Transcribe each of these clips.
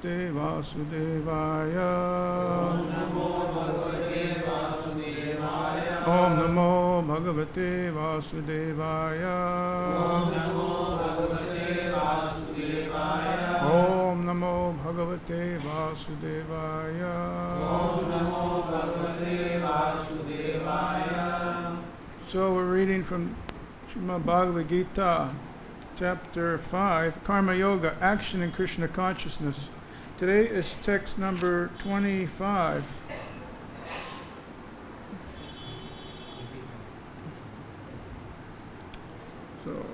Bhagavate Vasudevaya. Om Namo Bhagavate Vasudevaya. Om Namo Bhagavate Vasudevaya. So we're reading from Bhagavad-Gita, Chapter 5, Karma Yoga, Action in Krishna Consciousness. Today is text number 25. So,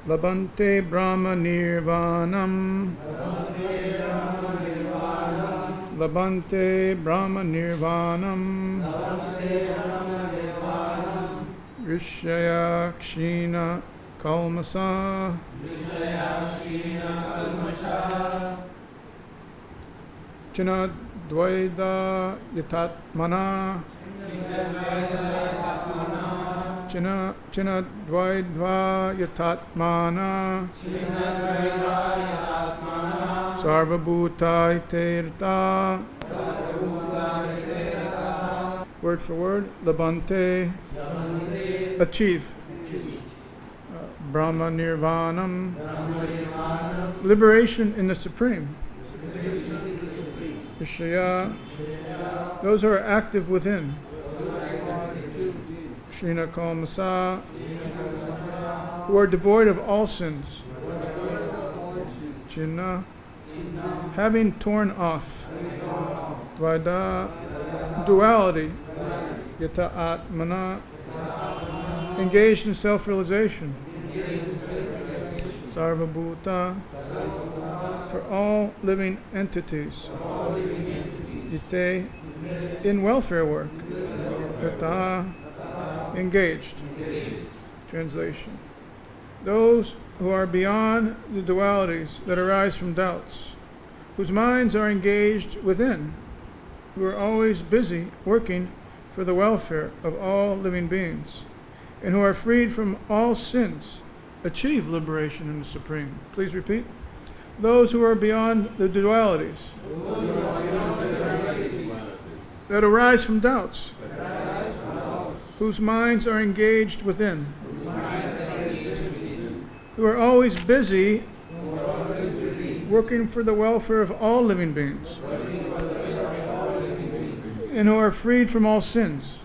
Labhante Brahma Nirvanam. Labhante Brahma Nirvanam. Rishaya Kshina Kalmasa. China Dvaida Yatatmana. China Dvaidva Yatatmana. Sarvabhuta Iterta. Word for word, Labhante. Achieve. Brahma Nirvanam. Liberation in the Supreme. Vishaya. Those who are active within. Shrina Kalmasa. Who are devoid of all sins. Chinna. Having torn off. Dvaida. Duality. Yata Atmana. Engaged in self-realization. Sarvabhuta. For all living entities. Ite. In welfare work. Yata. Engaged. Translation. Those who are beyond the dualities that arise from doubts, whose minds are engaged within, who are always busy working for the welfare of all living beings, and who are freed from all sins, achieve liberation in the Supreme. Please repeat. Those who are beyond the dualities that arise from doubts, whose minds are engaged within, who are always busy working for the welfare of all living beings, and who are freed from all sins,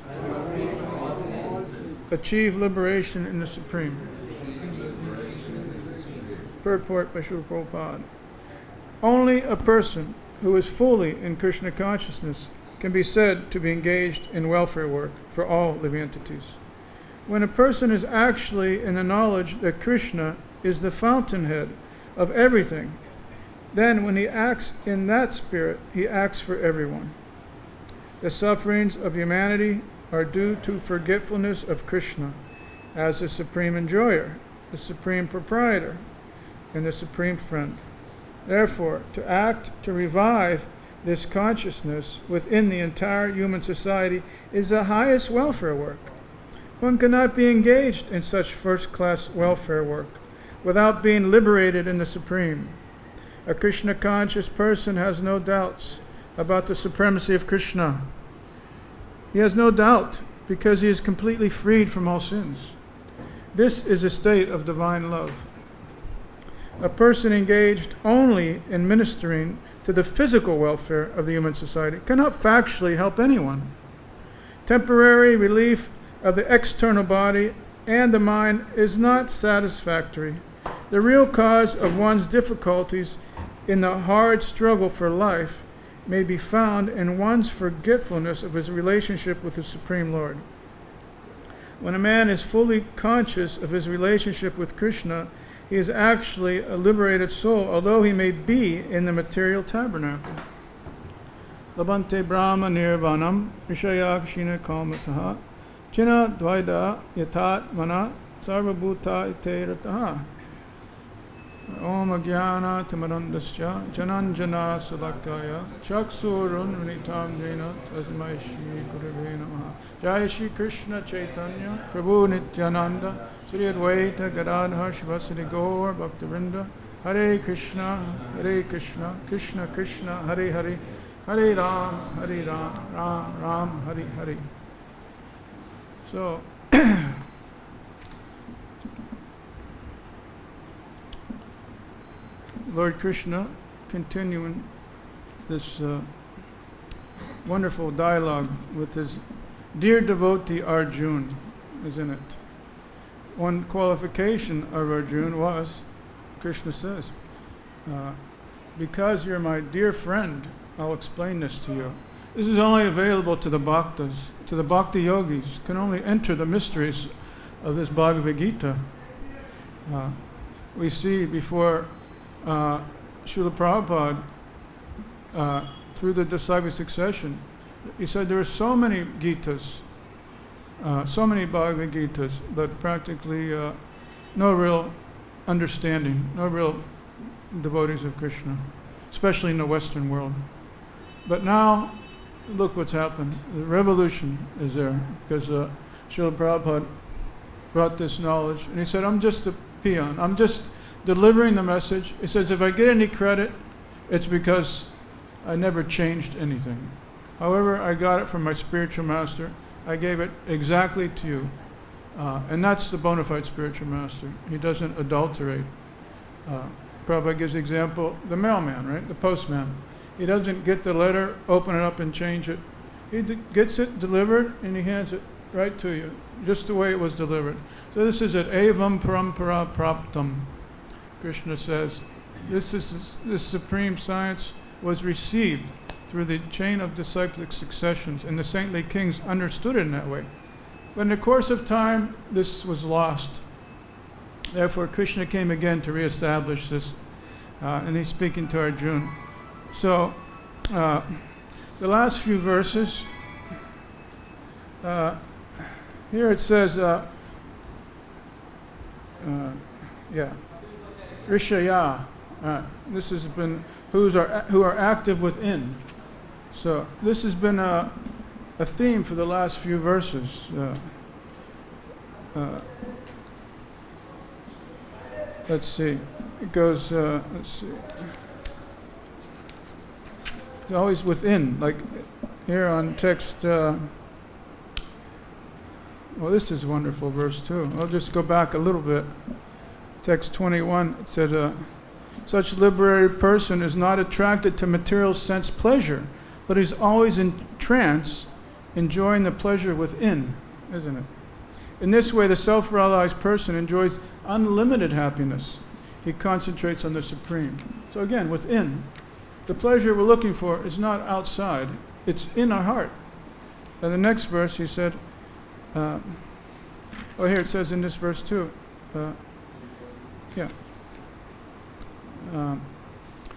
achieve liberation in the Supreme. Purport by Srila Prabhupada. Only a person who is fully in Krishna consciousness can be said to be engaged in welfare work for all living entities. When a person is actually in the knowledge that Krishna is the fountainhead of everything, then when he acts in that spirit, he acts for everyone. The sufferings of humanity are due to forgetfulness of Krishna as the supreme enjoyer, the supreme proprietor, and the supreme friend. Therefore, to act to revive this consciousness within the entire human society is the highest welfare work. One cannot be engaged in such first-class welfare work without being liberated in the Supreme. A Krishna-conscious person has no doubts about the supremacy of Krishna. He has no doubt because he is completely freed from all sins. This is a state of divine love. A person engaged only in ministering to the physical welfare of the human society cannot factually help anyone. Temporary relief of the external body and the mind is not satisfactory. The real cause of one's difficulties in the hard struggle for life may be found in one's forgetfulness of his relationship with the Supreme Lord. When a man is fully conscious of his relationship with Krishna, he is actually a liberated soul, although he may be in the material tabernacle. Labhante Brahma Nirvanam Vishaya Kshina Kalmasaha China Dvaida Yatat Mana Sarvabhuta Ite Rataha Om Agyana Tamarandascha Jananjana Salakaya Chaksurun Vinitam Jena Tasmai Shri Gurave Namaha Jai Shri Krishna Chaitanya Prabhu Nityananda Sri Advaita Gadadhar Shivasadi Gaur Bhaktivinoda Hare Krishna, Krishna Krishna, Hare Hare, Hare Ram, Ram Ram, Hare Hare. So, Lord Krishna continuing this wonderful dialogue with his dear devotee Arjuna, isn't it? One qualification of Arjuna was, Krishna says, because you're my dear friend, I'll explain this to you. This is only available to the bhaktas, to the bhakti-yogis, can only enter the mysteries of this Bhagavad-Gita. We see before Srila Prabhupada, through the disciple succession, he said there are so many Gitas, so many Bhagavad Gitas, but practically no real understanding, no real devotees of Krishna, especially in the Western world. But now, look what's happened. The revolution is there, because Srila Prabhupada brought this knowledge, and he said, I'm just a peon. I'm just delivering the message. He says, if I get any credit, it's because I never changed anything. However, I got it from my spiritual master. I gave it exactly to you. And that's the bona fide spiritual master. He doesn't adulterate. Prabhupada gives the example, the mailman, right? The postman. He doesn't get the letter, open it up and change it. He gets it delivered and he hands it right to you, just the way it was delivered. So this is at evam parampara praptam. Krishna says, this supreme science was received through the chain of disciplic successions, and the saintly kings understood it in that way. But in the course of time, this was lost. Therefore, Krishna came again to reestablish this, and he's speaking to Arjuna. So, the last few verses, here it says, Rishaya. This has been who are active within. So this has been a theme for the last few verses. Let's see. It goes. Let's see. It's always within, like here on text. Well, this is a wonderful verse too. I'll just go back a little bit. Text 21. It said, "Such liberated person is not attracted to material sense pleasure, but is always in trance, enjoying the pleasure within," isn't it? In this way, the self-realized person enjoys unlimited happiness. He concentrates on the Supreme. So again, within. The pleasure we're looking for is not outside. It's in our heart. And the next verse, he said, here it says in this verse too.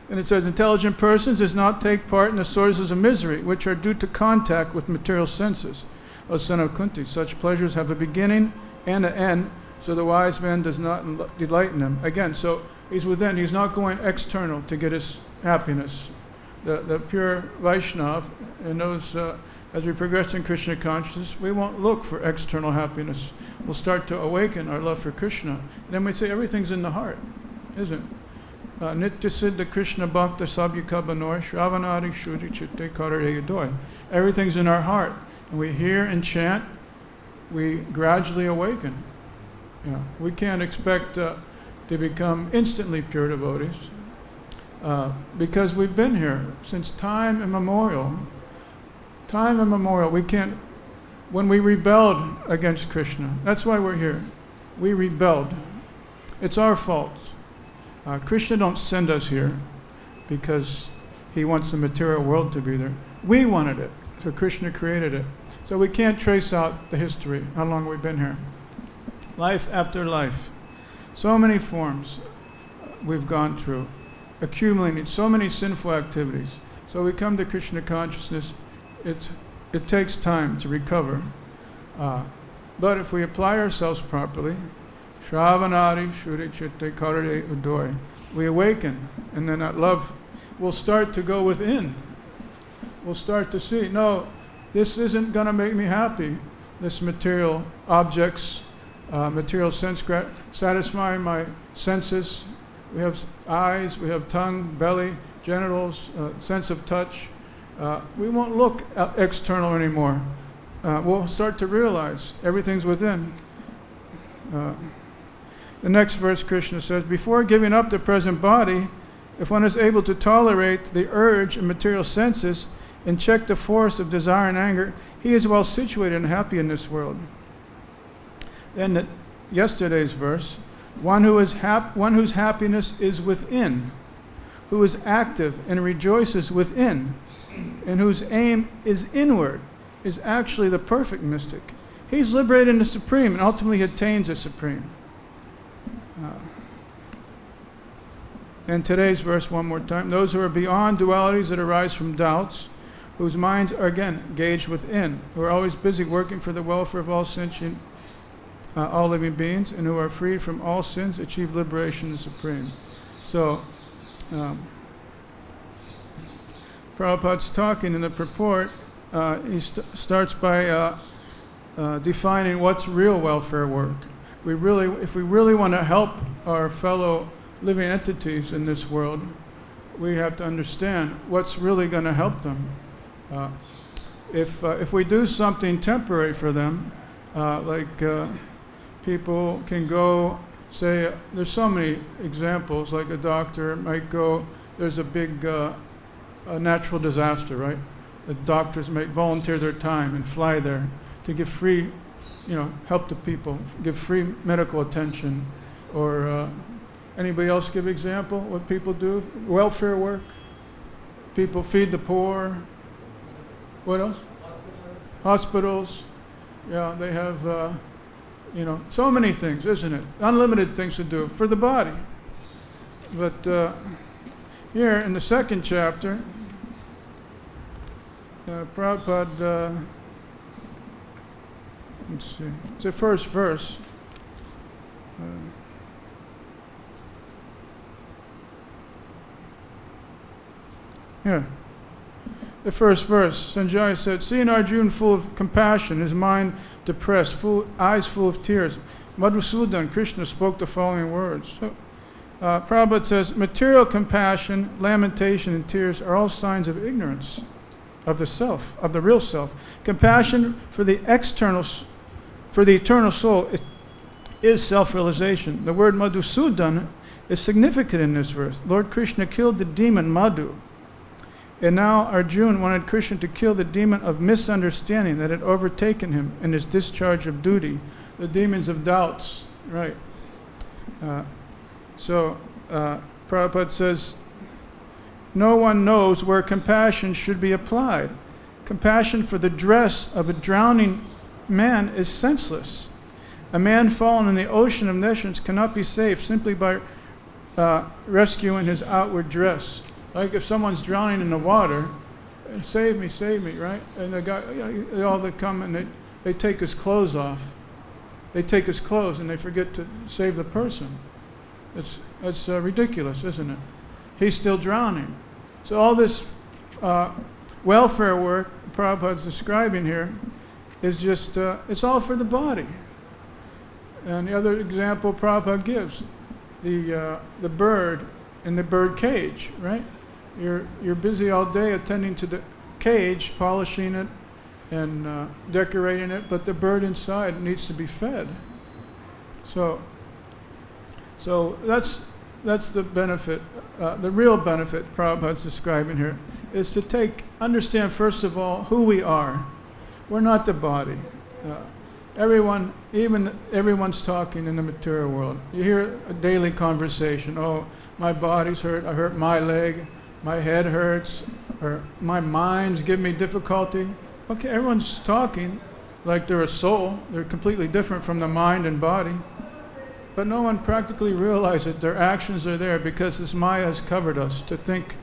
And it says, intelligent persons does not take part in the sources of misery, which are due to contact with material senses. O son of Kunti, such pleasures have a beginning and an end, so the wise man does not delight in them. Again, so he's within. He's not going external to get his happiness. The pure Vaishnav, and those, as we progress in Krishna consciousness, we won't look for external happiness. We'll start to awaken our love for Krishna. Then we say everything's in the heart, isn't it? Nitya Siddha Krishna Bhakta Sabhyaka Banoy Shravanadi Shuri Chitte Karare Yadoy. Everything's in our heart. And we hear and chant, we gradually awaken. We can't expect to become instantly pure devotees because we've been here since time immemorial. Time immemorial. We can't, when we rebelled against Krishna, that's why we're here. We rebelled. It's our fault. Krishna don't send us here because he wants the material world to be there. We wanted it, so Krishna created it. So we can't trace out the history, how long we've been here. Life after life. So many forms we've gone through, accumulating so many sinful activities. So we come to Krishna consciousness, it takes time to recover. But if we apply ourselves properly, Shravanadi Shuri Chitte Karare Udoy, we awaken, and then that love will start to go within. We'll start to see, no, this isn't going to make me happy. This material objects, material satisfying my senses. We have eyes, we have tongue, belly, genitals, sense of touch. We won't look external anymore. We'll start to realize everything's within. The next verse, Krishna says, before giving up the present body, if one is able to tolerate the urge of material senses and check the force of desire and anger, he is well situated and happy in this world. Then yesterday's verse, one whose happiness is within, who is active and rejoices within, and whose aim is inward, is actually the perfect mystic. He's liberated in the Supreme and ultimately attains the Supreme. And today's verse one more time. Those who are beyond dualities that arise from doubts, whose minds are again engaged within, who are always busy working for the welfare of all sentient, all living beings, and who are freed from all sins, achieve liberation in the Supreme. So, Prabhupada's talking in the purport. He starts by defining what's real welfare work. If we really want to help our fellow living entities in this world, we have to understand what's really going to help them. If we do something temporary for them, like people can go, say, there's so many examples, like a doctor might go, there's a big a natural disaster, right? The doctors might volunteer their time and fly there to give free, help the people, give free medical attention. Or anybody else give example what people do? Welfare work. People feed the poor. What else? Hospitals. Yeah, they have, so many things, isn't it? Unlimited things to do for the body. But here in the second chapter, Prabhupada, let's see, it's the first verse. Here, the first verse, Sanjaya said, seeing Arjuna full of compassion, his mind depressed, eyes full of tears, Madhusudan, Krishna spoke the following words. So, Prabhupada says, material compassion, lamentation, and tears are all signs of ignorance of the self, of the real self. Compassion for the eternal soul is self-realization. The word Madhusudan is significant in this verse. Lord Krishna killed the demon Madhu. And now Arjuna wanted Krishna to kill the demon of misunderstanding that had overtaken him in his discharge of duty, the demons of doubts, right? So Prabhupada says, no one knows where compassion should be applied. Compassion for the dress of a drowning man is senseless. A man fallen in the ocean of nescience cannot be saved simply by rescuing his outward dress. Like if someone's drowning in the water, save me, right? And the guy, they come and they take his clothes off. They take his clothes and they forget to save the person. It's ridiculous, isn't it? He's still drowning. So all this welfare work Prabhupada's describing here is just, it's all for the body. And the other example Prabhupada gives, the bird in the bird cage, right? You're busy all day attending to the cage, polishing it and decorating it, but the bird inside needs to be fed. So that's the benefit, the real benefit Prabhupada's describing here, is to understand first of all who we are. We're not the body. Everyone's talking in the material world. You hear a daily conversation. Oh, my body's hurt. I hurt my leg. My head hurts. Or my mind's giving me difficulty. Okay, everyone's talking like they're a soul. They're completely different from the mind and body. But no one practically realizes that their actions are there because this Maya has covered us to think.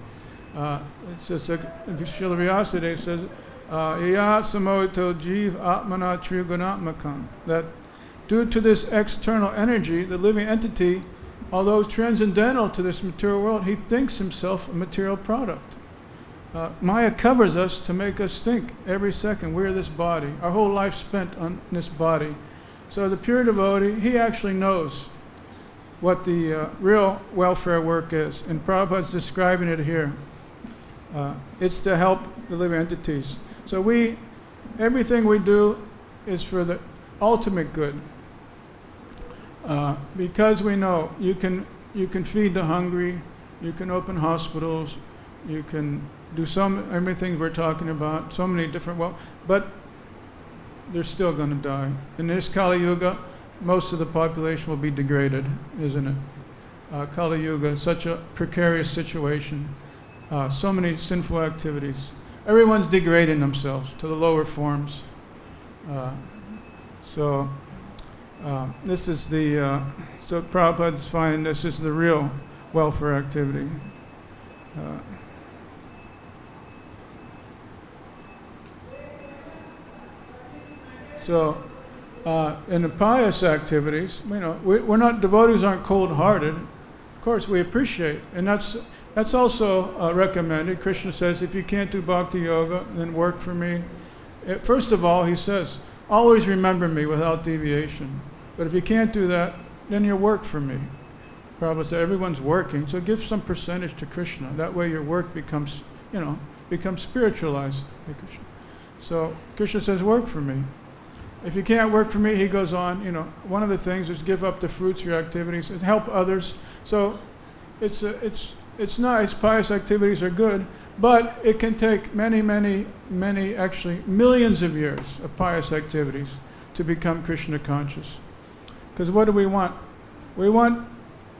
It's just like Srila Vyasadeva says, Yat samohito jiv atmana trigunatmakam. That due to this external energy, the living entity, although transcendental to this material world, he thinks himself a material product. Maya covers us to make us think every second we're this body. Our whole life spent on this body So the pure devotee, he actually knows what the real welfare work is. And Prabhupada's describing it here. It's to help the living entities. So everything we do is for the ultimate good. Because we know you can feed the hungry, you can open hospitals, you can do everything we're talking about, so many different, but they're still going to die. In this Kali Yuga, most of the population will be degraded, isn't it? Kali Yuga is such a precarious situation, so many sinful activities. Everyone's degrading themselves to the lower forms. This is so Prabhupada's finding this is the real welfare activity. In the pious activities, we're not, devotees aren't cold-hearted. Of course, we appreciate, and that's also recommended. Krishna says, if you can't do bhakti-yoga, then work for me. First of all, he says, always remember me without deviation. But if you can't do that, then you work for me. Prabhupada said, everyone's working, so give some percentage to Krishna. That way your work becomes spiritualized by Krishna. So Krishna says, work for me. If you can't work for me, he goes on, one of the things is give up the fruits of your activities and help others. So it's nice, pious activities are good, but it can take many, actually millions of years of pious activities to become Krishna conscious. Because what do we want? We want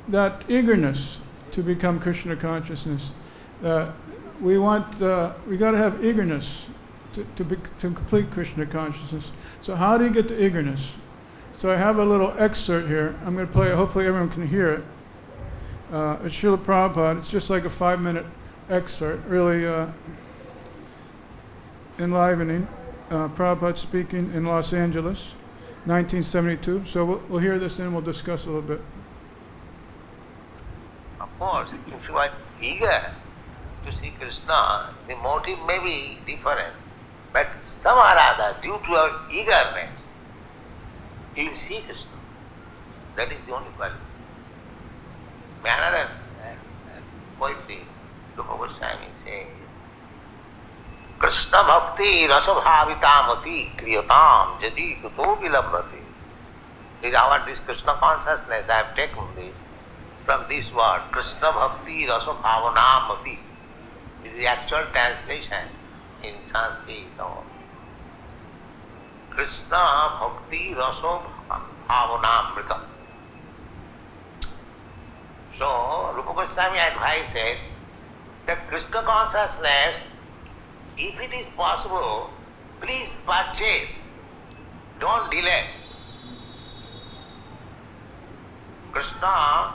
that eagerness to become Krishna consciousness. We got to have eagerness to complete Krishna consciousness. So how do you get the eagerness? So I have a little excerpt here. I'm going to play it. Hopefully everyone can hear it. It's Srila Prabhupada. It's just like a 5-minute excerpt, really enlivening. Prabhupada speaking in Los Angeles, 1972. So we'll hear this and we'll discuss a little bit. Of course, if you are eager to see Krishna, the motive may be different. But somehow or other, due to our eagerness, you will see Krishna. That is the only quality. Another poetry, Rupa Goswami says, Krishna bhakti rasabhavitamati kriyatam jadi kuto vilambhati. This Krishna consciousness, I have taken this from this word, Krishna bhakti rasabhavanamati. This is the actual translation in Sanskrit. Krishna bhakti rasabhavanamrita. So, Rupa Goswami advises that Krishna consciousness, if it is possible, please purchase, don't delay. Krishna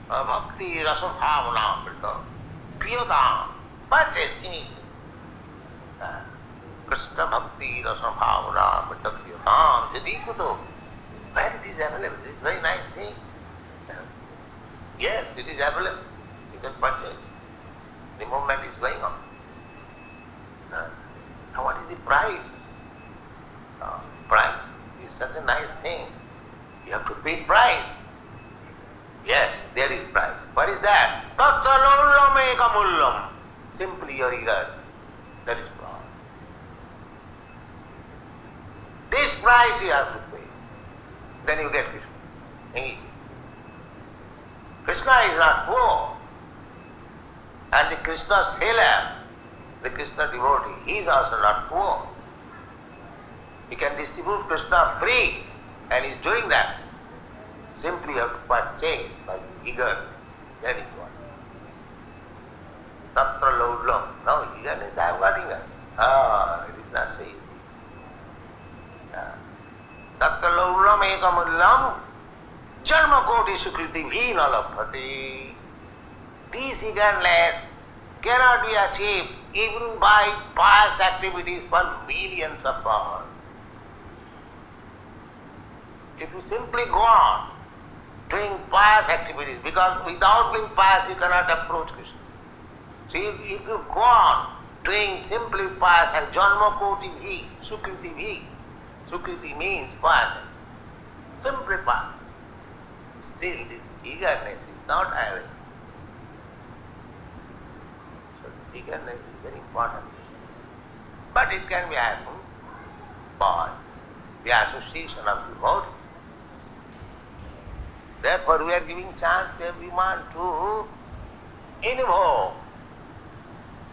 bhakti rasa bhavana priyatam, purchase immediately. Krishna bhakti rasa bhavana priyatam jadikuto. When it is available, it is a very nice thing. Yes, it is available. You can purchase. The movement is going on. Now what is the price? Price is such a nice thing. You have to pay price. Yes, there is price. What is that? Tattvalullam ekamullam. Simply your eager. That is price. This price you have to pay. Then you get Krishna. Krishna is not poor. And the Krishna seller, the Krishna devotee, he is also not poor. He can distribute Krishna free, and he is doing that. Simply you have to purchase by eager. That is what. Tatra laudlam. No, eagerness, I have got eager. It is not so easy. Tatra laudlam ekamullam janma koti sukriti bhina labhati. This eagerness cannot be achieved even by pious activities for millions of hours. If you simply go on doing pious activities, because without being pious you cannot approach Krishna. So if you go on doing simply pious and janma koti bhi, sukriti bhi, sukriti means pious. extreme prefer. Still this eagerness is not having. So this eagerness is very important. But it can be happened by the association of devotees. Therefore we are giving chance to everyone to invoke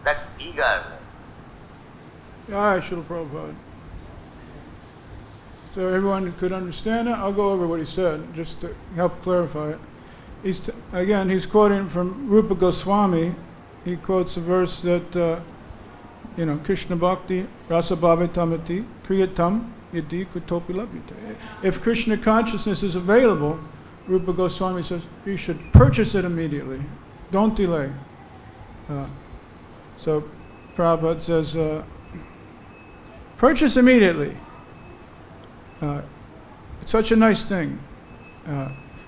that eagerness. Yeah, Srila Prabhupada. So everyone could understand it. I'll go over what he said just to help clarify it. He's quoting from Rupa Goswami. He quotes a verse that, Krishna Bhakti Rasa Bhavitamati Kriyatam Yadi Kutopi Labhyate. If Krishna consciousness is available, Rupa Goswami says, you should purchase it immediately. Don't delay. So Prabhupada says, purchase immediately. It's such a nice thing.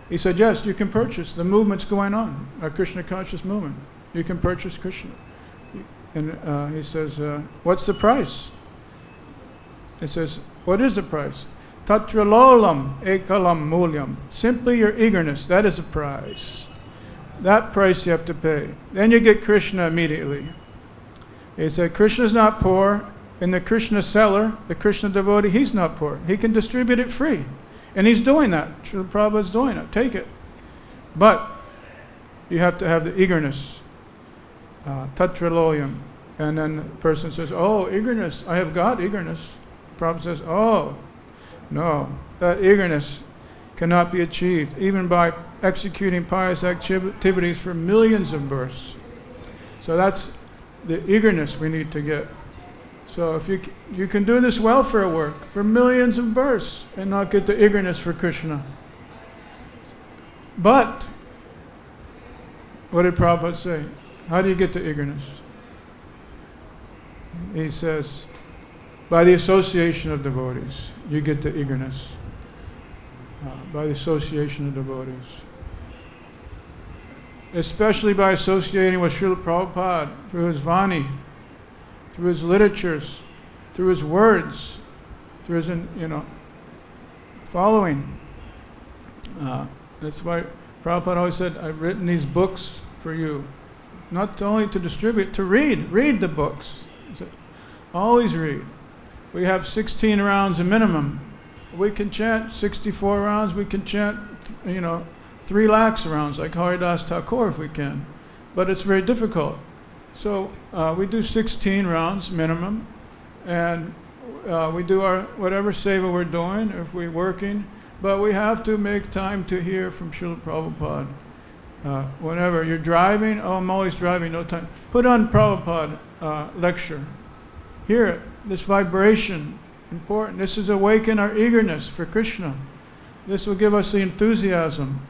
He said, yes, you can purchase. The movement's going on, a Krishna conscious movement. You can purchase Krishna. And he says, what's the price? It says, what is the price? Tatra lolam ekalam mulyam. Simply your eagerness, that is a price. That price you have to pay. Then you get Krishna immediately. He said, Krishna's not poor, and the Krishna seller, the Krishna devotee, he's not poor. He can distribute it free. And he's doing that. Srila Prabhupada's doing it. Take it. But you have to have the eagerness. Tatra loyam. And then the person says, oh, eagerness, I have got eagerness. Prabhupada says, oh, no, that eagerness cannot be achieved even by executing pious activities for millions of births. So that's the eagerness we need to get. So if you can do this welfare work for millions of births and not get the eagerness for Krishna. But, what did Prabhupada say? How do you get the eagerness? He says, by the association of devotees, you get the eagerness. By the association of devotees. Especially by associating with Srila Prabhupada through his Vani, through his literatures, through his words, through his, following. That's why Prabhupada always said, I've written these books for you. Not only to distribute, to read. Read the books. He said, always read. We have 16 rounds a minimum. We can chant 64 rounds. We can chant, 3 lakhs rounds like Haridas Thakur if we can. But it's very difficult. So we do 16 rounds minimum. And we do our whatever seva we're doing, if we're working. But we have to make time to hear from Srila Prabhupada. Whenever you're driving, I'm always driving, no time. Put on Prabhupada lecture. Hear it. This vibration, important. This is awaken our eagerness for Krishna. This will give us the enthusiasm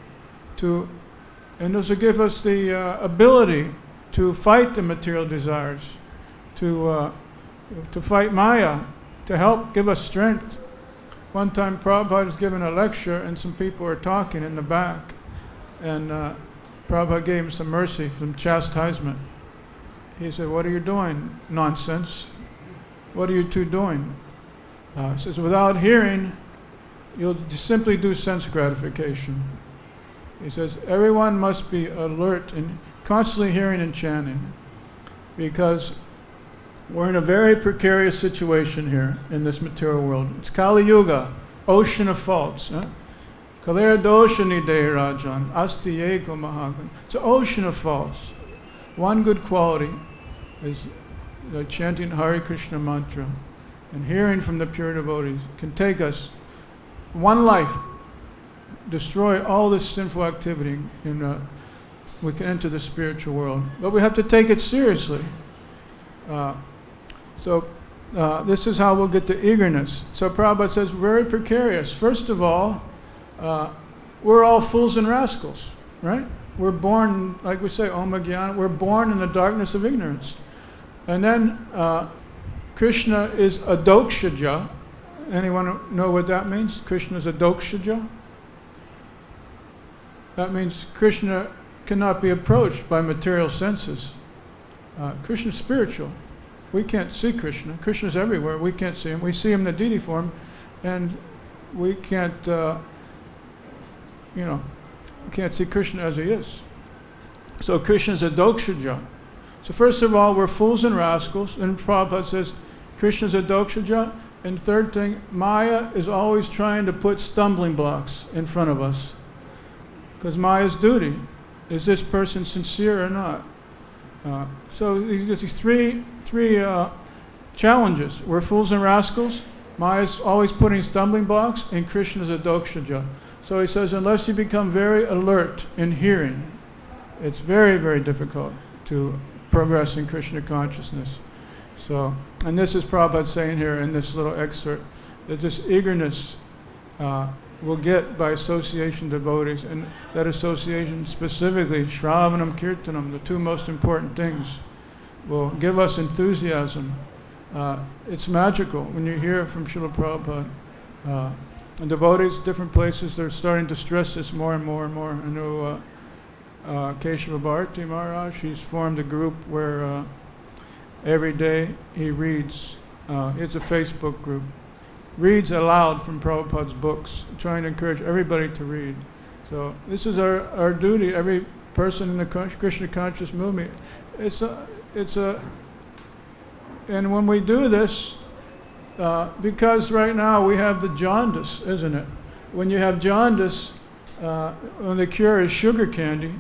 and this will give us the ability to fight the material desires, to fight Maya, to help give us strength. One time Prabhupada was giving a lecture and some people were talking in the back, and Prabhupada gave him some mercy, some chastisement. He said, what are you doing? Nonsense. What are you two doing? He says, without hearing, you'll simply do sense gratification. He says, everyone must be alert and constantly hearing and chanting, because we're in a very precarious situation here in this material world. It's Kali Yuga, ocean of faults. Kalera doshani de rajan, asti eko mahagan. It's an ocean of faults. One good quality is chanting Hare Krishna mantra and hearing from the pure devotees can take us one life, destroy all this sinful activity, and we can enter the spiritual world. But we have to take it seriously. So this is how we'll get the eagerness. So Prabhupada says, very precarious. First of all, we're all fools and rascals, right? We're born, like we say, Om Jnana, we're born in the darkness of ignorance. And then Krishna is a dokshaja. Anyone know what that means? Krishna is a dokshaja. That means Krishna cannot be approached by material senses. Krishna is spiritual. We can't see Krishna. Krishna is everywhere. We can't see him. We see him in the deity form, and we can't you can't see Krishna as he is. So Krishna is a dokshaja. So first of all, we're fools and rascals. And Prabhupada says, Krishna is a dokshaja. And third thing, Maya is always trying to put stumbling blocks in front of us. Because Maya's duty, is this person sincere or not? So these three challenges. We're fools and rascals. Maya's always putting stumbling blocks, and Krishna is a dokshaja. So he says, unless you become very alert in hearing, it's very, very difficult to progress in Krishna consciousness. So, and this is Prabhupada saying here in this little excerpt, that this eagerness we'll get by association devotees, and that association specifically, Shravanam, Kirtanam, the two most important things, will give us enthusiasm. It's magical when you hear from Srila Prabhupada. And devotees, different places, they're starting to stress this more and more and more. I know Keshava Bharati Maharaj, he's formed a group where every day he reads, it's a Facebook group, reads aloud from Prabhupada's books, trying to encourage everybody to read. So this is our duty, every person in the Krishna conscious movement. And when we do this, because right now we have the jaundice, isn't it? When you have jaundice, when the cure is sugar candy,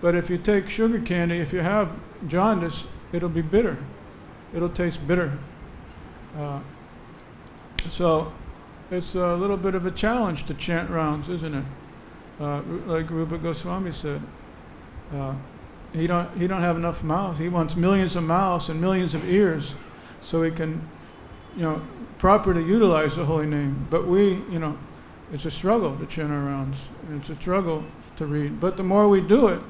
but if you take sugar candy, if you have jaundice, it'll be bitter. It'll taste bitter. So it's a little bit of a challenge to chant rounds, isn't it? Like Rupa Goswami said, he don't have enough mouths. He wants millions of mouths and millions of ears, so he can, properly utilize the holy name. But we, it's a struggle to chant our rounds. It's a struggle to read. But the more we do it,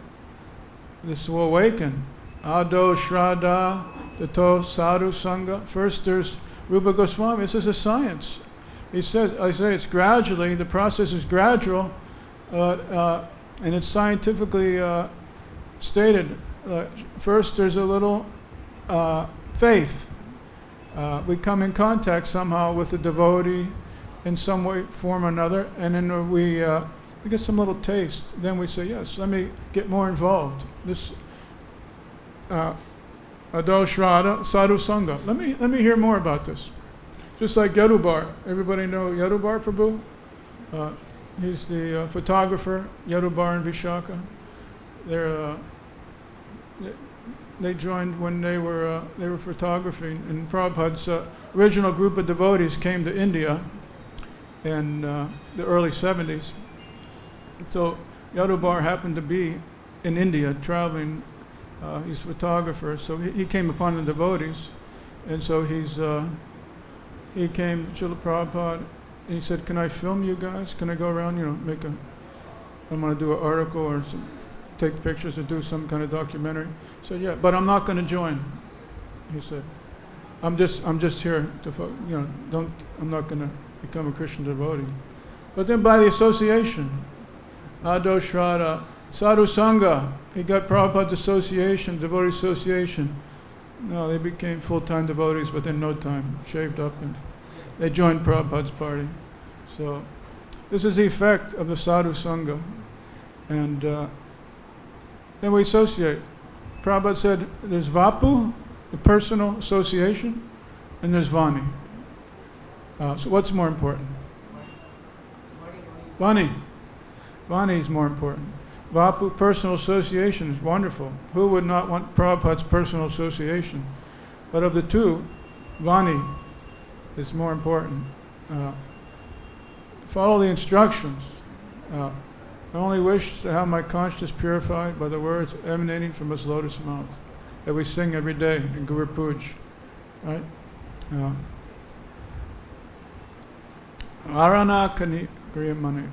this will awaken. Ado Shraddha, Tato Sadhu Sangha. First there's Rupa Goswami. This is a science. He says, I say it's gradually, the process is gradual, and it's scientifically stated. First there's a little faith. We come in contact somehow with the devotee in some way, form or another, and then we get some little taste. Then we say, yes, let me get more involved. This Ado Shraddha Sadhu Sangha. Let me hear more about this. Just like Yadubar. Everybody know Yadubar Prabhu? He's the photographer, Yadubar and Vishaka. They joined when they were photographing, and Prabhupada's original group of devotees came to India in the early 70s. So Yadubar happened to be in India traveling. He's a photographer, so he came upon the devotees, and so he came to Srila Prabhupada, and he said, "Can I film you guys? Can I go around? I'm going to do an article or take pictures or do some kind of documentary." He said, "Yeah, but I'm not going to join." He said, "I'm just here to, I'm not going to become a Christian devotee." But then by the association, Ado Shraddha Sadhu Sangha, he got Prabhupada's association, devotee association. No, they became full-time devotees within no time, shaved up, and they joined Prabhupada's party. So this is the effect of the Sadhu Sangha. And then we associate. Prabhupada said there's Vapu, the personal association, and there's Vani. So what's more important? Vani. Vani is more important. Vapu, personal association, is wonderful. Who would not want Prabhupada's personal association? But of the two, Vani is more important. Follow the instructions. I only wish to have my conscience purified by the words emanating from his lotus mouth that we sing every day in Guru Puj. Right? Arana Kani Griyamani.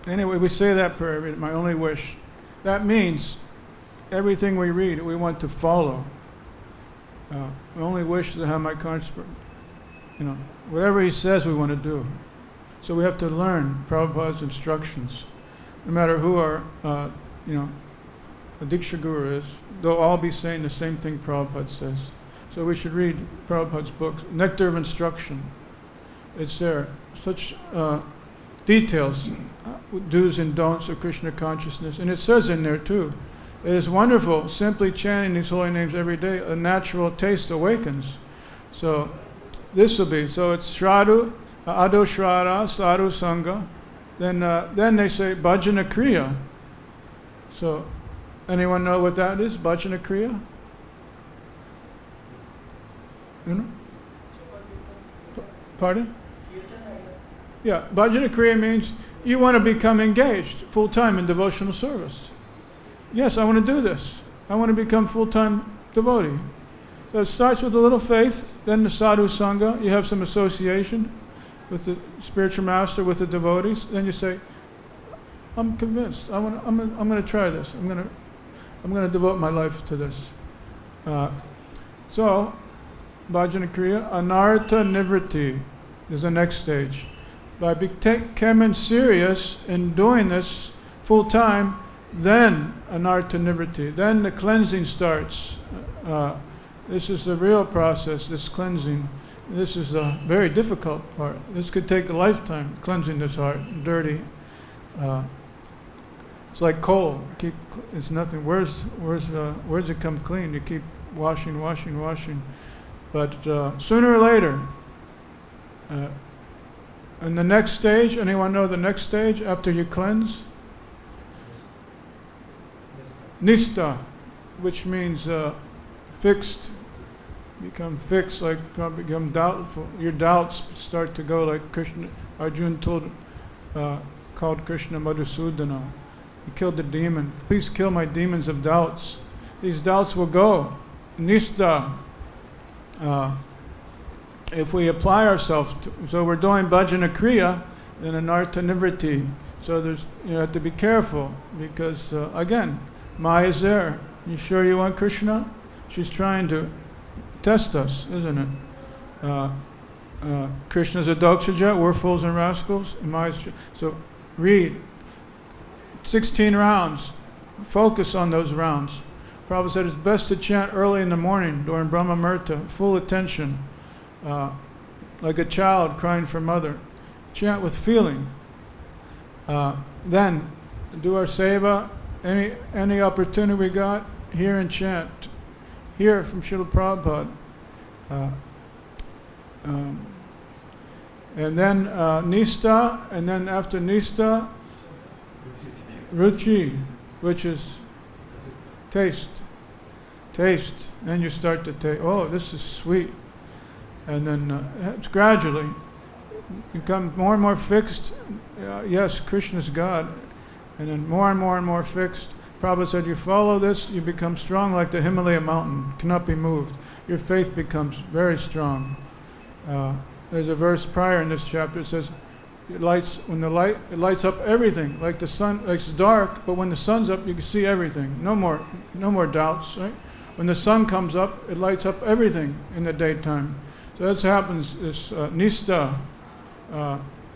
Anyway, we say that prayer every day, my only wish. That means everything we read, we want to follow. We only wish to have my conscience, whatever he says we want to do. So we have to learn Prabhupada's instructions. No matter who our, a Diksha Guru is, they'll all be saying the same thing Prabhupada says. So we should read Prabhupada's books, Nectar of Instruction. It's there. Such details, do's and don'ts of Krishna consciousness. And it says in there too, it is wonderful, simply chanting these holy names every day, a natural taste awakens. So this will be, so it's Shradhu, Ado Shraddha, Sadhu Sangha. Then they say Bhajana Kriya. So, anyone know what that is? Bhajana Kriya? You know? Pardon? Yeah, Bhajana Kriya means you want to become engaged full-time in devotional service. Yes, I want to do this. I want to become full-time devotee. So it starts with a little faith, then the sadhu sangha, you have some association with the spiritual master, with the devotees, then you say, I'm convinced, I'm going to try this. I'm going to devote my life to this. So, Bhajana Kriya, Anartha Nivritti is the next stage. By becoming serious in doing this full time, then Anartha Nivritti, then the cleansing starts. This is the real process, this cleansing. This is the very difficult part. This could take a lifetime, cleansing this heart, dirty. It's like coal. It's nothing. Where's it come clean? You keep washing. But sooner or later, and the next stage, anyone know the next stage after you cleanse? Nistha, which means fixed. Become fixed, like probably become doubtful. Your doubts start to go like Krishna. Arjuna called Krishna Madhusudana. He killed the demon. Please kill my demons of doubts. These doubts will go. Nistha. If we apply ourselves so we're doing bhajana kriya, then anartha nivritti. So you have to be careful because again, Maya is there. You sure you want Krishna? She's trying to test us, isn't it? Krishna's a doksaja, we're fools and rascals. So read 16 rounds. Focus on those rounds. Prabhupada said it's best to chant early in the morning during Brahma Murta, full attention, like a child crying for mother. Chant with feeling. Then do our seva. Any opportunity we got, hear and chant. Hear from Srila Prabhupada. And then Nistha, and then after Nistha, Ruchi, which is taste. Then you start to taste, oh, this is sweet. And then it's gradually become more and more fixed. Yes, Krishna's God. And then more and more fixed. Prabhupada said, you follow this, you become strong like the Himalaya mountain, cannot be moved. Your faith becomes very strong. There's a verse prior in this chapter that says, it lights up everything, like the sun. Like it's dark, but when the sun's up, you can see everything. No more doubts, right? When the sun comes up, it lights up everything in the daytime. So that's happens. This nistha,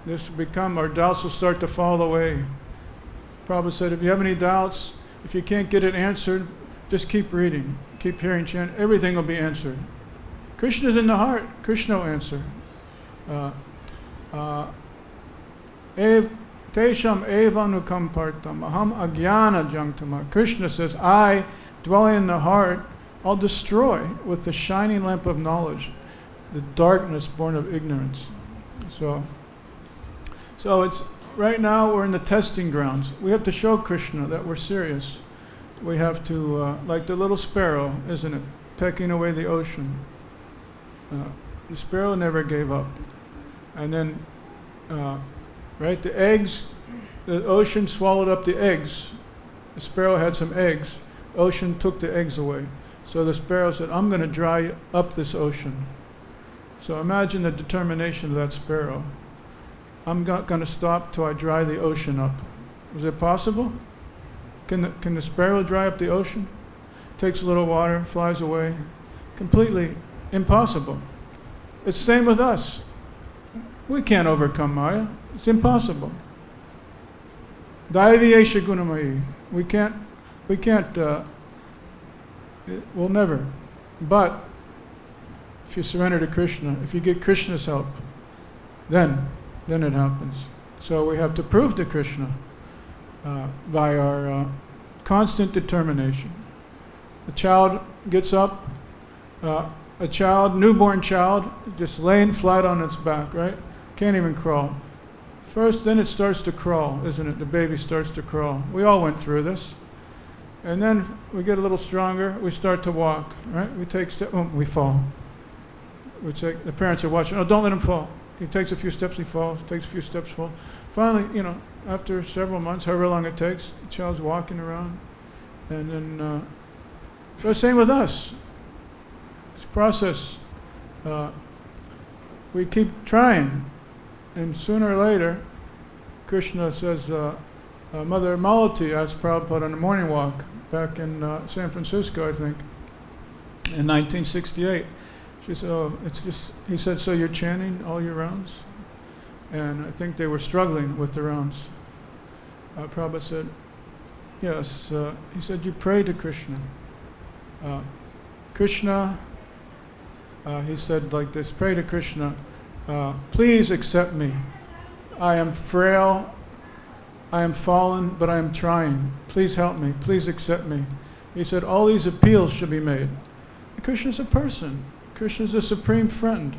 this become our doubts will start to fall away. Prabhupada said, if you have any doubts, if you can't get it answered, just keep reading, keep hearing chant. Everything will be answered. Krishna's in the heart. Krishna will answer. Tesham evanukampartam aham agyana jangtama. Krishna says, I, dwelling in the heart, I'll destroy with the shining lamp of knowledge the darkness born of ignorance. So it's right now we're in the testing grounds. We have to show Krishna that we're serious. We have to, like the little sparrow, isn't it, pecking away the ocean. The sparrow never gave up. And then, right, the eggs, the ocean swallowed up the eggs. The sparrow had some eggs. The ocean took the eggs away. So the sparrow said, I'm going to dry up this ocean. So imagine the determination of that sparrow. I'm not going to stop till I dry the ocean up. Is it possible? Can the sparrow dry up the ocean? Takes a little water, flies away. Completely impossible. It's the same with us. We can't overcome Maya. It's impossible. Daivi esha gunamayi. We can't, we'll never. But if you surrender to Krishna, if you get Krishna's help, then it happens. So we have to prove to Krishna by our constant determination. A child gets up, newborn child, just laying flat on its back, right? Can't even crawl. First, then it starts to crawl, isn't it? The baby starts to crawl. We all went through this. And then we get a little stronger, we start to walk, right? We take steps, we fall. The parents are watching, oh, don't let him fall. He takes a few steps, he falls, takes a few steps, falls. Finally, after several months, however long it takes, the child's walking around. And then, so the same with us. This process, we keep trying. And sooner or later, Krishna says, Mother Malati asked Prabhupada on a morning walk back in San Francisco, I think, in 1968. She said, he said, so you're chanting all your rounds? And I think they were struggling with the rounds. Prabhupada said, yes. He said, you pray to Krishna. Krishna, he said like this, pray to Krishna, please accept me. I am frail, I am fallen, but I am trying. Please help me, please accept me. He said, all these appeals should be made. Krishna is a person. Krishna is a supreme friend.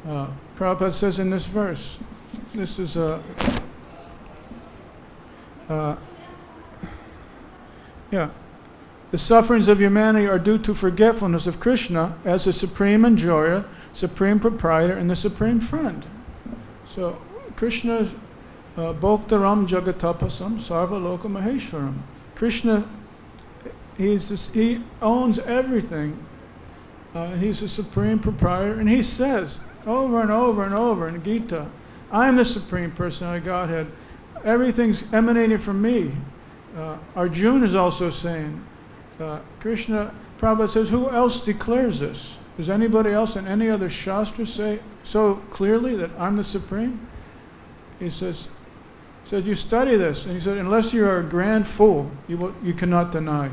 Prabhupada says in this verse, this is the sufferings of humanity are due to forgetfulness of Krishna as the supreme enjoyer, supreme proprietor, and the supreme friend. So Krishna is Bhoktaram Jagatapasam Sarva Loka Maheshwaram. Krishna, he owns everything. He's the supreme proprietor, and he says over and over and over in Gita, I am the supreme personality of Godhead. Everything's emanating from me. Arjuna is also saying, Krishna, Prabhupada says, who else declares this? Does anybody else in any other shastra say so clearly that I'm the supreme? He said, you study this. And he said, unless you are a grand fool, you cannot deny.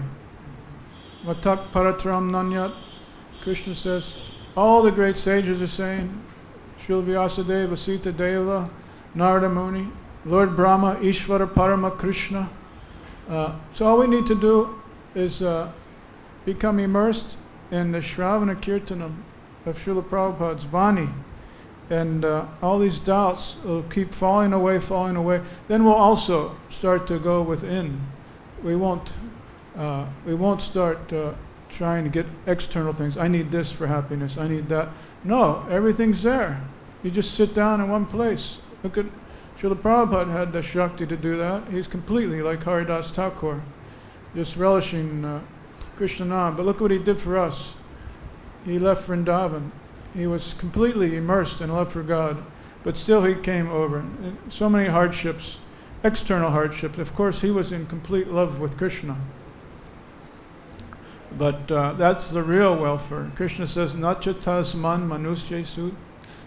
Vatak paratram nanyat. Krishna says, all the great sages are saying, Srila Vyasadeva, Sita Deva, Narada Muni, Lord Brahma, Ishvara Parama Krishna. So all we need to do is become immersed in the Shravana Kirtanam of Srila Prabhupada's Vani. And all these doubts will keep falling away. Then we'll also start to go within. We won't start trying to get external things. I need this for happiness. I need that. No, everything's there. You just sit down in one place. Look at Srila Prabhupada had the Shakti to do that. He's completely like Haridas Thakur, just relishing Krishna Nam. But look what he did for us. He left Vrindavan. He was completely immersed in love for God, but still he came over. So many hardships, external hardships. Of course, he was in complete love with Krishna. But that's the real welfare. Krishna says, Nacha tasman manusjesu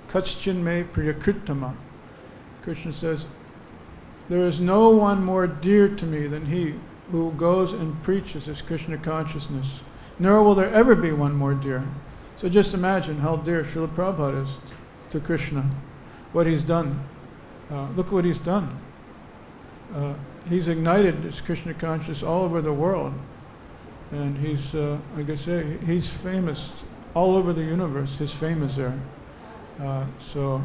kachchin me priyakritama. Krishna says, there is no one more dear to me than he who goes and preaches this Krishna consciousness. Nor will there ever be one more dear. So just imagine how dear Srila Prabhupada is to Krishna, what he's done. Look what he's done. He's ignited this Krishna consciousness all over the world. And he's, like I say, he's famous all over the universe. His fame is there. So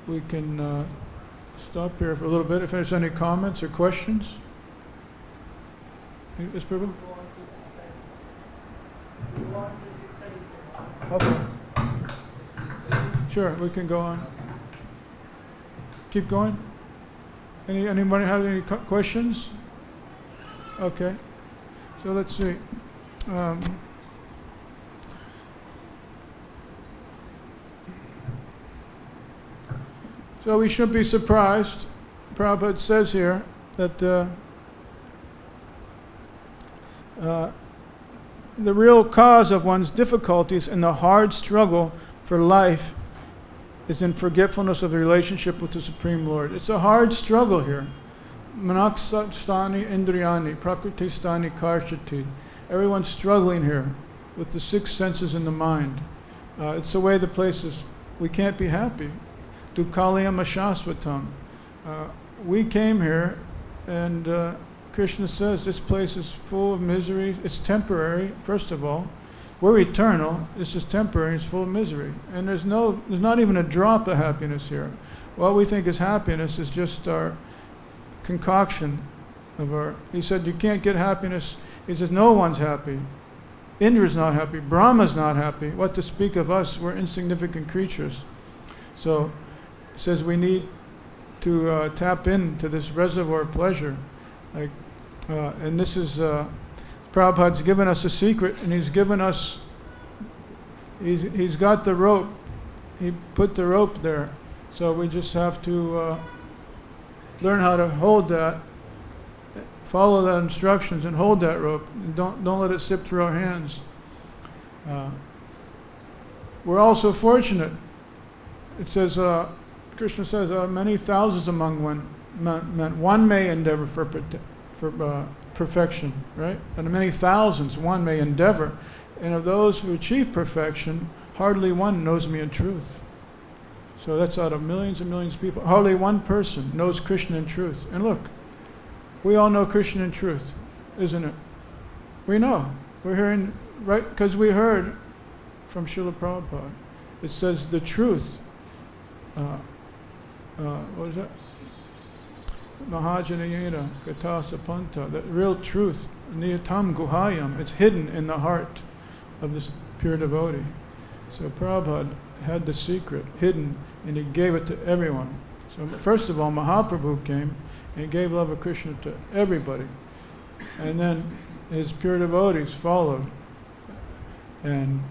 we can stop here for a little bit. If there's any comments or questions. Yes, Prabhu? Okay. Sure, we can go on. Keep going. Anybody have any questions? Okay. So let's see. So we shouldn't be surprised. Prabhupada says here that the real cause of one's difficulties and the hard struggle for life is in forgetfulness of the relationship with the Supreme Lord. It's a hard struggle here. Manaksastani indriyani, prakriti-stani karshati. Everyone's struggling here with the six senses in the mind. It's the way the places we can't be happy. Dukkaliyam ashasvatam. we came here, and Krishna says this place is full of misery. It's temporary, first of all. We're eternal. This is temporary. It's full of misery. And there's not even a drop of happiness here. What we think is happiness is just our concoction of our... He said, you can't get happiness. He says, no one's happy. Indra's not happy. Brahma's not happy. What to speak of us? We're insignificant creatures. So, he says we need to tap into this reservoir of pleasure. And this is... Prabhupada's given us a secret, and he's given us, he's got the rope. He put the rope there. So we just have to learn how to hold that, follow the instructions and hold that rope. And don't let it slip through our hands. We're also fortunate. It says, Krishna says, many thousands among men, one may endeavor for perfection, right? And many thousands, one may endeavor. And of those who achieve perfection, hardly one knows me in truth. So that's out of millions and millions of people. Hardly one person knows Krishna in truth. And look, we all know Krishna in truth, isn't it? We know. We're hearing, right? Because we heard from Srila Prabhupada. It says the truth. What is that? Mahajanayena Gatasa Panta, the real truth, Niyatam Guhayam, it's hidden in the heart of this pure devotee. So Prabhupada had the secret hidden, and he gave it to everyone. So first of all, Mahaprabhu came and gave love of Krishna to everybody. And then his pure devotees followed. And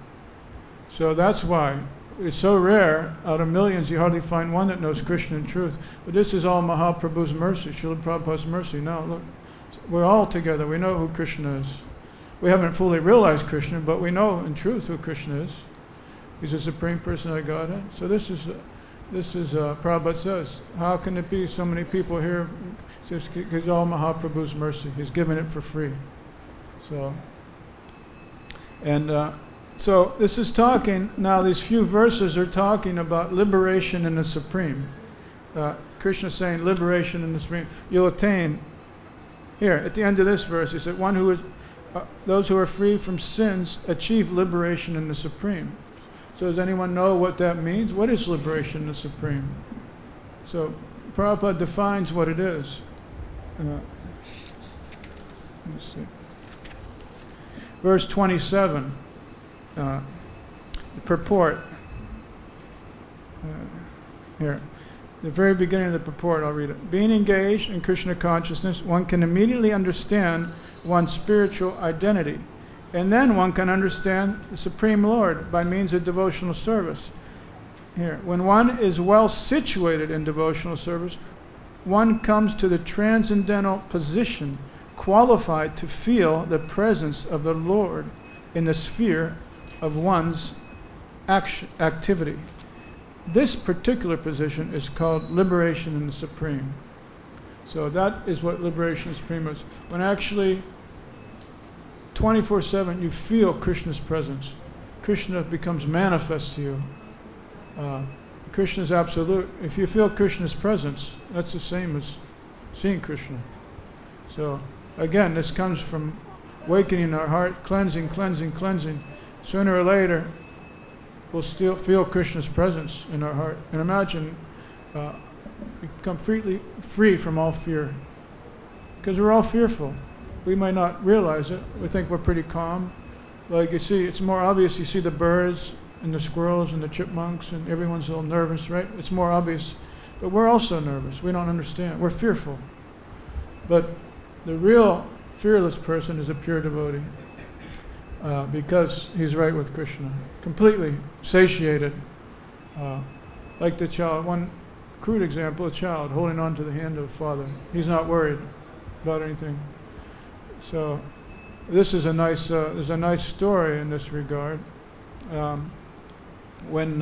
so that's why it's so rare, out of millions, you hardly find one that knows Krishna in truth. But this is all Mahaprabhu's mercy, Srila Prabhupada's mercy. Now, look, we're all together. We know who Krishna is. We haven't fully realized Krishna, but we know in truth who Krishna is. He's the Supreme Person of Godhead. So this is Prabhupada says, how can it be so many people here? It's all Mahaprabhu's mercy. He's given it for free. So, so this is talking, now these few verses are talking about liberation in the Supreme. Krishna is saying liberation in the Supreme. You'll attain, here at the end of this verse, he said, those who are free from sins achieve liberation in the Supreme. So does anyone know what that means? What is liberation in the Supreme? So Prabhupada defines what it is. Let's see. Verse 27. The purport. Here. The very beginning of the purport, I'll read it. Being engaged in Krishna consciousness, one can immediately understand one's spiritual identity. And then one can understand the Supreme Lord by means of devotional service. Here. When one is well situated in devotional service, one comes to the transcendental position qualified to feel the presence of the Lord in the sphere of one's activity. This particular position is called liberation in the Supreme. So that is what liberation in the Supreme is. When actually 24/7 you feel Krishna's presence. Krishna becomes manifest to you. Krishna is absolute. If you feel Krishna's presence, that's the same as seeing Krishna. So again, this comes from awakening our heart, cleansing. Sooner or later, we'll still feel Krishna's presence in our heart. And imagine, become free from all fear. Because we're all fearful. We might not realize it. We think we're pretty calm. Like you see, it's more obvious. You see the birds and the squirrels and the chipmunks and everyone's a little nervous, right? It's more obvious. But we're also nervous. We don't understand. We're fearful. But the real fearless person is a pure devotee. Because he's right with Krishna, completely satiated, like the child. One crude example: a child holding on to the hand of a father. He's not worried about anything. So, this is a nice. There's a nice story in this regard. When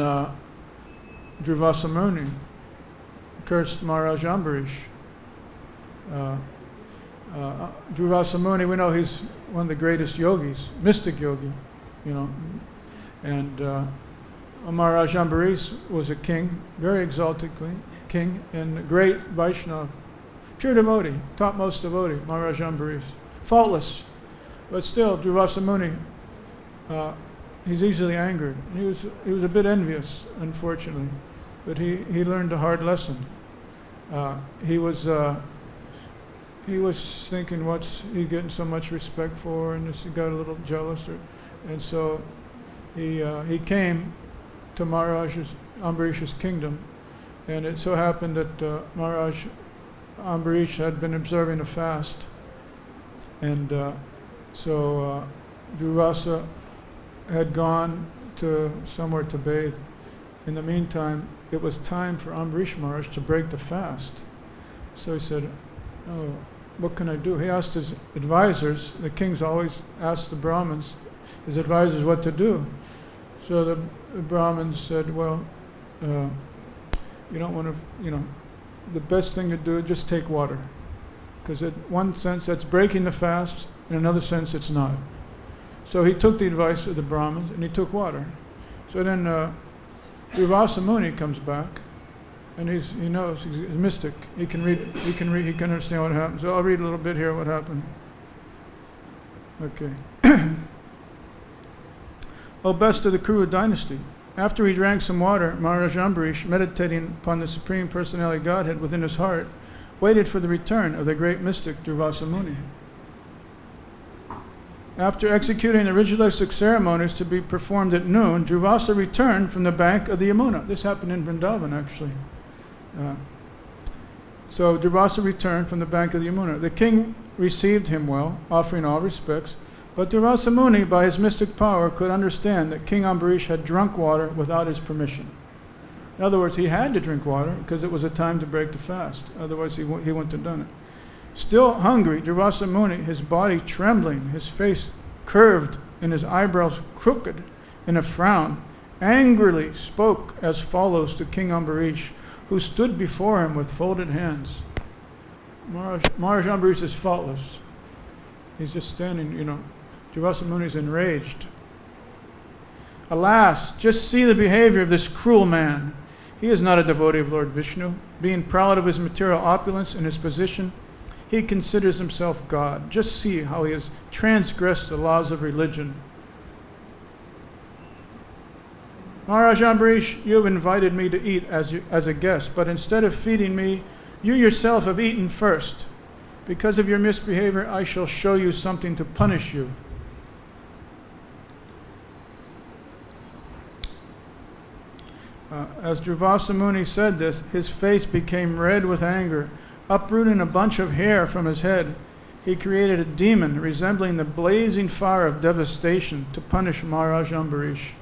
Durvasa Muni cursed Maharaj Ambarish. Durvasa Muni, we know he's one of the greatest yogis, mystic yogi, and Maharaj Ambarish was a king, very exalted king, and a great Vaishnava, pure devotee, topmost devotee, Maharaj Ambarish, faultless, but still Durvasa Muni, he's easily angered. He was a bit envious, unfortunately, but he learned a hard lesson. He was thinking, what's he getting so much respect for, and he got a little jealous, and so he came to Maharaj Ambarish's kingdom, and it so happened that Maharaj Ambarish had been observing a fast, and so Durvasa had gone to somewhere to bathe. In the meantime, it was time for Ambarish Maharaj to break the fast. So he said, "Oh, what can I do?" He asked his advisors. The kings always ask the Brahmins, his advisors, what to do. So the Brahmins said, "Well, you don't want to, the best thing to do is just take water, because in one sense that's breaking the fast, in another sense it's not." So he took the advice of the Brahmins and he took water. So then Durvasa Muni comes back, and he knows, he's a mystic. He can read, he can understand what happened. So I'll read a little bit here what happened. Okay. O best of the Kuru dynasty, after he drank some water, Maharaj Ambarish, meditating upon the Supreme Personality Godhead within his heart, waited for the return of the great mystic Durvasa Muni. After executing the ritualistic ceremonies to be performed at noon, Durvasa returned from the bank of the Yamuna. This happened in Vrindavan, actually. So Durvasa returned from the bank of the Yamuna. The king received him well, offering all respects, but Durvasa Muni, by his mystic power, could understand that King Ambarish had drunk water without his permission. In other words, he had to drink water because it was a time to break the fast. Otherwise, he wouldn't have done it. Still hungry, Durvasa Muni, his body trembling, his face curved, and his eyebrows crooked in a frown, angrily spoke as follows to King Ambarish, who stood before him with folded hands. Maharaj Ambarish is faultless. He's just standing, Durvasa Muni is enraged. Alas, just see the behavior of this cruel man. He is not a devotee of Lord Vishnu. Being proud of his material opulence and his position, he considers himself God. Just see how he has transgressed the laws of religion. Maharaj Ambarish, you have invited me to eat as a guest, but instead of feeding me, you yourself have eaten first. Because of your misbehavior, I shall show you something to punish you. As Durvasa Muni said this, his face became red with anger. Uprooting a bunch of hair from his head, he created a demon resembling the blazing fire of devastation to punish Maharaj Ambarish.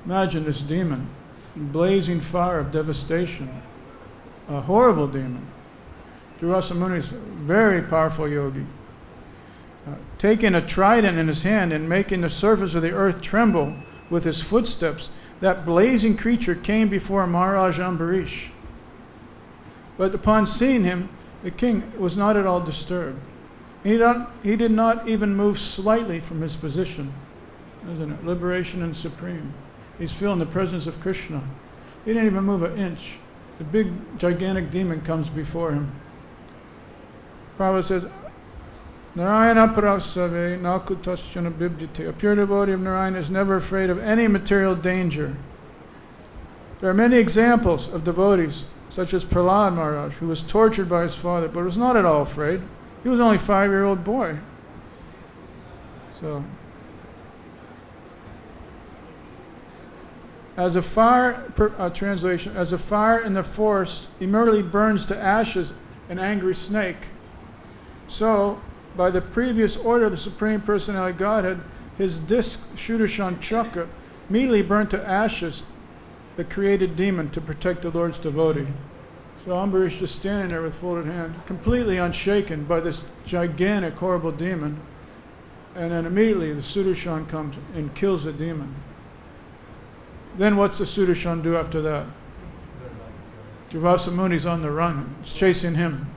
Imagine this demon, blazing fire of devastation, a horrible demon. Durvasa Muni is a very powerful yogi. Taking a trident in his hand and making the surface of the earth tremble with his footsteps, that blazing creature came before Maharaj Ambarish. But upon seeing him, the king was not at all disturbed. He did not even move slightly from his position. Isn't it? Liberation and supreme. He's feeling the presence of Krishna. He didn't even move an inch. The big, gigantic demon comes before him. Prabhupada says, Narayana parasave nakutasthana bibdite. A pure devotee of Narayana is never afraid of any material danger. There are many examples of devotees, such as Prahlad Maharaj, who was tortured by his father, but was not at all afraid. He was only a 5-year-old boy. So, as a fire, translation, as a fire in the forest immediately burns to ashes an angry snake, so, by the previous order of the Supreme Personality Godhead, his disc, Shudarshan Chakra, immediately burnt to ashes the created demon to protect the Lord's devotee. So Ambarish just standing there with folded hand, completely unshaken by this gigantic, horrible demon. And then immediately the Sudarshan comes and kills the demon. Then what's the Sudarshan do after that? Durvasa Muni's on the run. It's chasing him.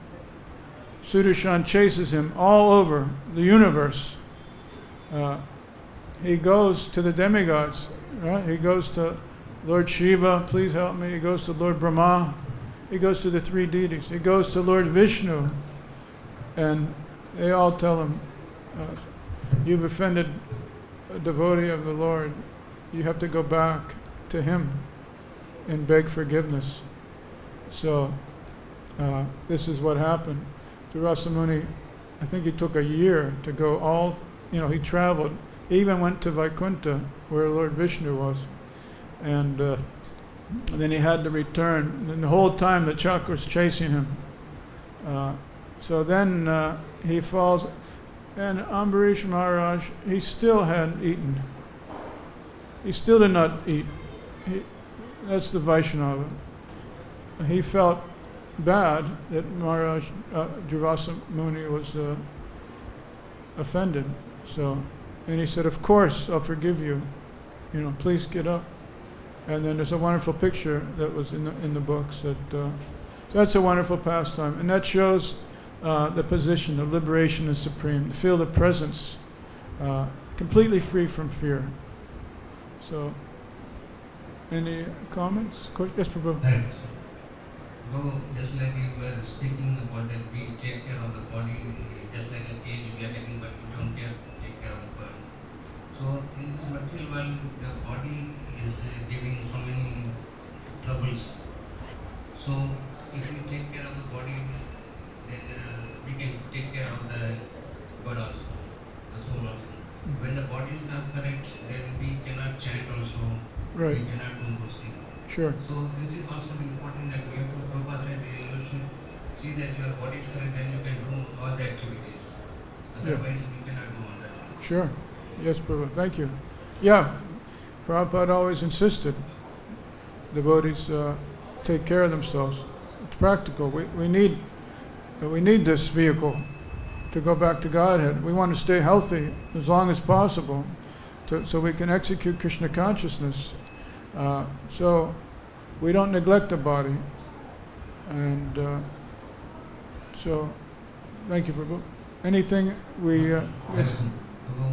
Sudarshan chases him all over the universe. He goes to the demigods, right? He goes to Lord Shiva, please help me. He goes to Lord Brahma. He goes to the three deities. He goes to Lord Vishnu. And they all tell him, you've offended a devotee of the Lord. You have to go back to him and beg forgiveness. So this is what happened. Durvasa Muni, I think he took a year to go all, he traveled. He even went to Vaikuntha, where Lord Vishnu was. And then he had to return. And the whole time the chakra was chasing him. So then he falls. And Ambarish Maharaj, he still hadn't eaten. He still did not eat. That's the Vaishnava. He felt bad that Maharaj Durvasa Muni was offended. And he said, of course, I'll forgive you. Please get up. And then there's a wonderful picture that was in the books. So that's a wonderful pastime. And that shows the position of liberation is supreme. To feel the presence, completely free from fear. So, any comments? Yes, Prabhu. Right. No, just like you were speaking about that we take care of the body, just like a cage we are taking, but we don't take care of the bird. So in this material world, the body is giving so many troubles. So if we take care of the body, then we can take care of the bird also, the soul also. When the body is not correct, then we cannot chant also. Right. We cannot do those things. Sure. So this is also important that we have to, Prabhupada said, you should see that your body is correct, then you can do all the activities. Otherwise, we cannot do all that things. Sure. Yes, Prabhupada. Thank you. Yeah, Prabhupada always insisted devotees take care of themselves. It's practical. We need this vehicle to go back to Godhead. We want to stay healthy as long as possible so we can execute Krishna consciousness. So we don't neglect the body. And so, thank you, Prabhu. Anything we... Yes.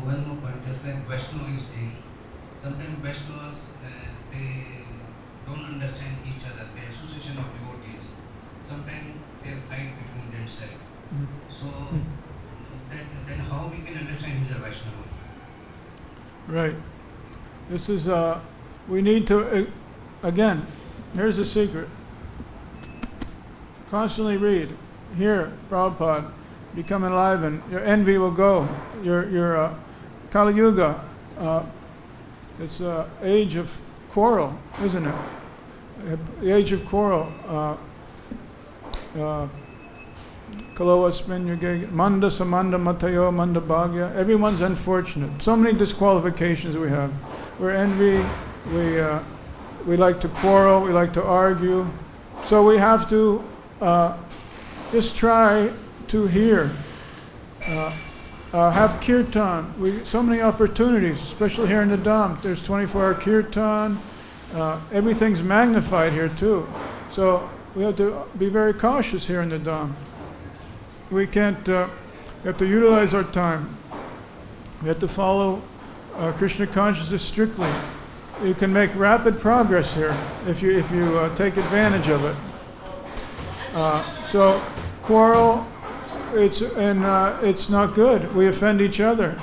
One more point, just like Vaishnava you say, sometimes Vaishnavas, they don't understand each other, the association of devotees. Sometimes they fight between themselves. So, then how we can understand he's a Vaishnava? Right. This is, we need to, again, here's the secret. Constantly read. Here, Prabhupada, become enlivened. Your envy will go. Your Kali Yuga, it's an age of quarrel, isn't it? The age of quarrel. Kaloa spin your gig. Manda samanda matayo manda bhagya. Everyone's unfortunate. So many disqualifications we have. We're envy. We like to quarrel. We like to argue. So we have to just try to hear. Have kirtan. So many opportunities, especially here in the Dham. There's 24-hour kirtan. Everything's magnified here too. So we have to be very cautious here in the Dham. We can't, we have to utilize our time. We have to follow Krishna consciousness strictly. You can make rapid progress here if you take advantage of it. So quarrel, it's not good. We offend each other.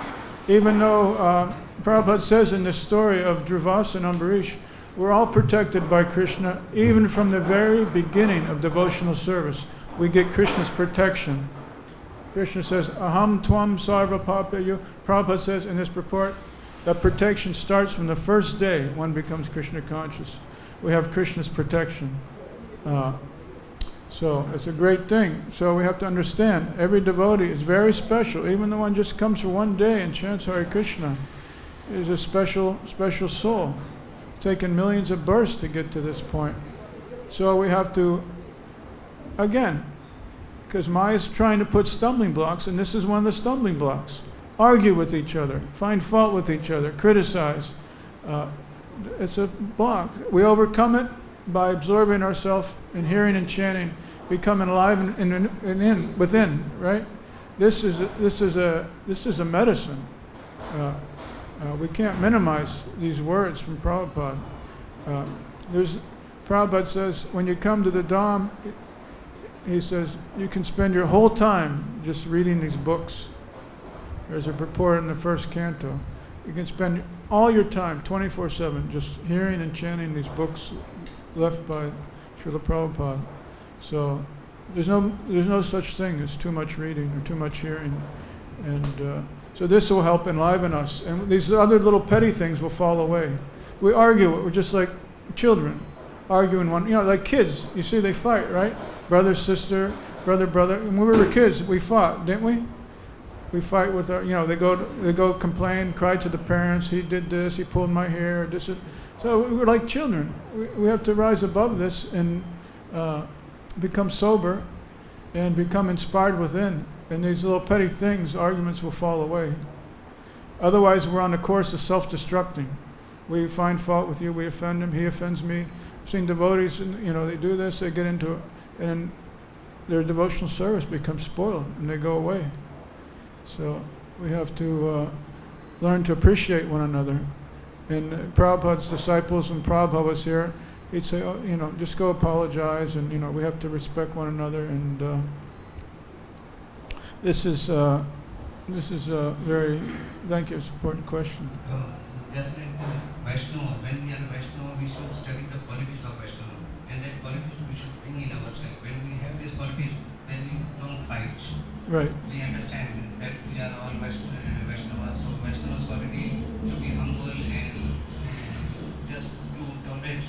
Even though Prabhupada says in this story of Durvasa and Ambarish, we're all protected by Krishna, even from the very beginning of devotional service. We get Krishna's protection. Krishna says, Aham Tvam Sarva Papayu. Prabhupada says in this purport, that protection starts from the first day one becomes Krishna conscious. We have Krishna's protection. So it's a great thing. So we have to understand, every devotee is very special. Even the one just comes for one day and chants Hare Krishna is a special soul. It's taken millions of births to get to this point. So we have to, again, because Maya is trying to put stumbling blocks, and this is one of the stumbling blocks. Argue with each other, find fault with each other, criticize. It's a block. We overcome it by absorbing ourselves in hearing and chanting, becoming alive and within. Right? This is a medicine. We can't minimize these words from Prabhupada. Prabhupada says, when you come to the Dham, he says, you can spend your whole time just reading these books. There's a purport in the first canto. You can spend all your time, 24/7, just hearing and chanting these books left by Srila Prabhupada. So there's no such thing as too much reading or too much hearing. And so this will help enliven us. And these other little petty things will fall away. We argue, we're just like children, arguing like kids. You see, they fight, right? Brother, sister, brother. When we were kids, we fought, didn't we? We fight with our, they go complain, cry to the parents, he did this, he pulled my hair, this. So we're like children. We have to rise above this and become sober and become inspired within. And these little petty things, arguments will fall away. Otherwise, we're on the course of self-destructing. We find fault with you, we offend him, he offends me. I've seen devotees, they do this, they get into it, and their devotional service becomes spoiled, and they go away. So we have to learn to appreciate one another. And Prabhupada's disciples, when Prabhupada was here, he'd say, just go apologize, and we have to respect one another. And this is a very, thank you, it's an important question. Just like Vaishnava, when we are Vaishnava, we should study the qualities of Vaishnava, and that qualities we should bring in ourselves. When we have these qualities, then we don't fight. Right. We understand that we are all Vaishnavas, so Vaishnava's quality to be humble and just to tolerate.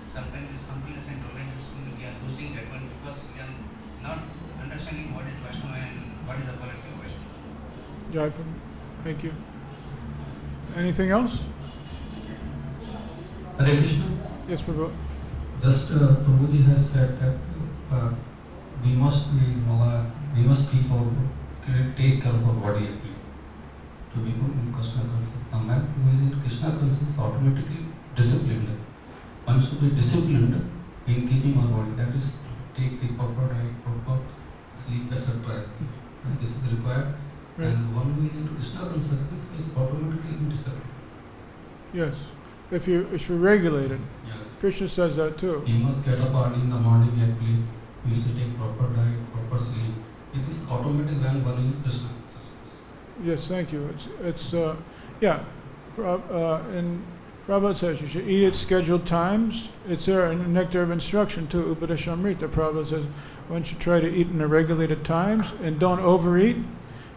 Sometimes this humbleness and tolerance, we are losing that one because we are not understanding what is Vaishnava and what is the quality of Vaishnava. Jai, thank you. Anything else? Hare Krishna. Yes, Prabhu. Just Prabhuji has said that we must keep take care of our body actually to become Krishna conscious. Now, man who is in Krishna conscious automatically disciplined. One should be disciplined in keeping our body. That is, take the proper diet, proper sleep, etc. And this is required. Right. And one who is into Krishna consciousness is automatically in discipline. Yes, if you're regulated. Yes. Krishna says that too. You must get up early in the morning actually. You should take proper diet, proper sleep. It is automatic when one is Krishna consciousness. Yes, thank you. And Prabhupada says you should eat at scheduled times. It's there in the Nectar of Instruction too, Upadeshamrita. Prabhupada says one should try to eat in the regulated times and don't overeat.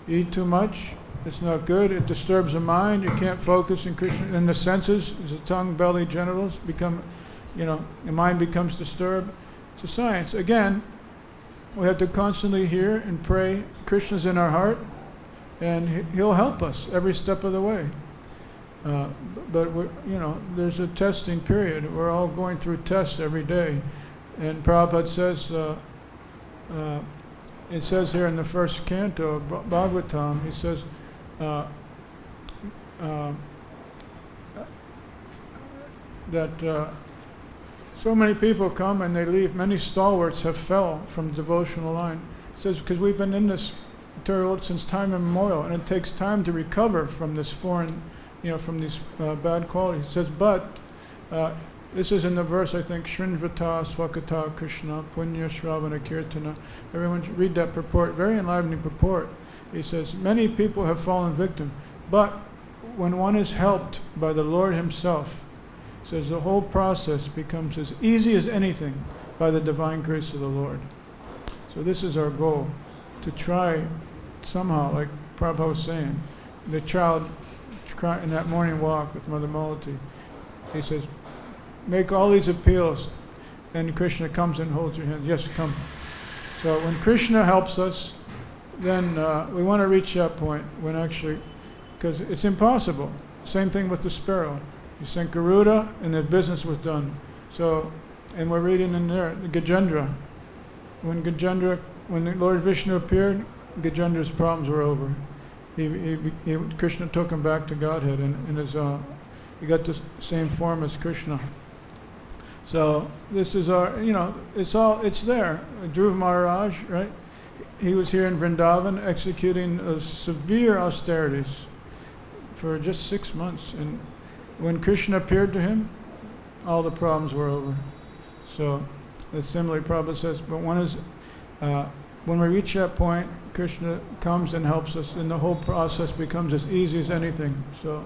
Eat too much, it's not good. It disturbs the mind. You can't focus in Krishna. And the senses, the tongue, belly, genitals become, the mind becomes disturbed. It's a science. Again, we have to constantly hear and pray. Krishna's in our heart, and he'll help us every step of the way. But there's a testing period. We're all going through tests every day, and Prabhupada says. It says here in the first canto of Bhagavatam, he says, that so many people come and they leave. Many stalwarts have fell from the devotional line. He says, because we've been in this material world since time immemorial, and it takes time to recover from this foreign, from these bad qualities. He says, but this is in the verse, I think, Shrinvata Swakata Krishna Punya Shravana Kirtana. Everyone should read that purport, very enlivening purport. He says, many people have fallen victim, but when one is helped by the Lord himself, he says the whole process becomes as easy as anything by the divine grace of the Lord. So this is our goal, to try somehow, like Prabhupada was saying, the child in that morning walk with Mother Malati, he says, make all these appeals, and Krishna comes and holds your hand. Yes, come. So when Krishna helps us, then we want to reach that point when actually, because it's impossible. Same thing with the sparrow. You sent Garuda, and the business was done. So, and we're reading in there, Gajendra. When the Lord Vishnu appeared, Gajendra's problems were over. Krishna took him back to Godhead, and he got the same form as Krishna. So this is our, it's there. Dhruv Maharaj, right? He was here in Vrindavan executing severe austerities for just 6 months. And when Krishna appeared to him, all the problems were over. So, similarly, Prabhupada says, but when we reach that point, Krishna comes and helps us, and the whole process becomes as easy as anything. So,